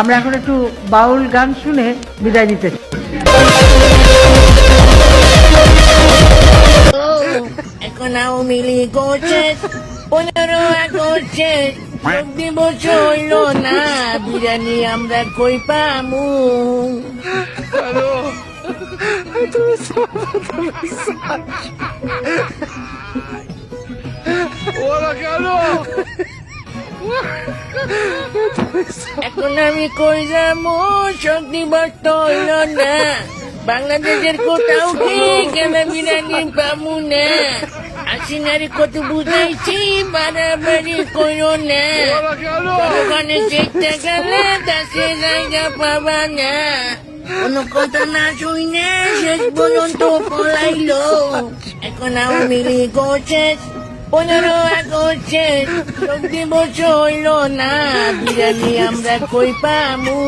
আমরা এখন একটু বাউল গান শুনে বিদায় নিতে চাই। এখন আওয়ামী লীগ করছে 15 আগস্টে যোগ দিবস হইল না, বিরিয়ানি আমরা কই পামু। এখন আমি কই যাবো, যোগ দিবস তো হইল না, বাংলাদেশের কোথাও কি কেন বিরিয়ানি পামু না। আসিনারি কত বুঝাইছি, বাড়াবাড়ি করো না, ওখানে চেষ্টা গেলে তাকে জায়গা পাবা না। কোন কথা না শুনে শেষ পর্যন্ত পলাইলো। এখন আওয়ামী লীগ করছে 15 আগস্টে যোগ দিবস হইল না, বিরিয়ানি আমরা কই পামু।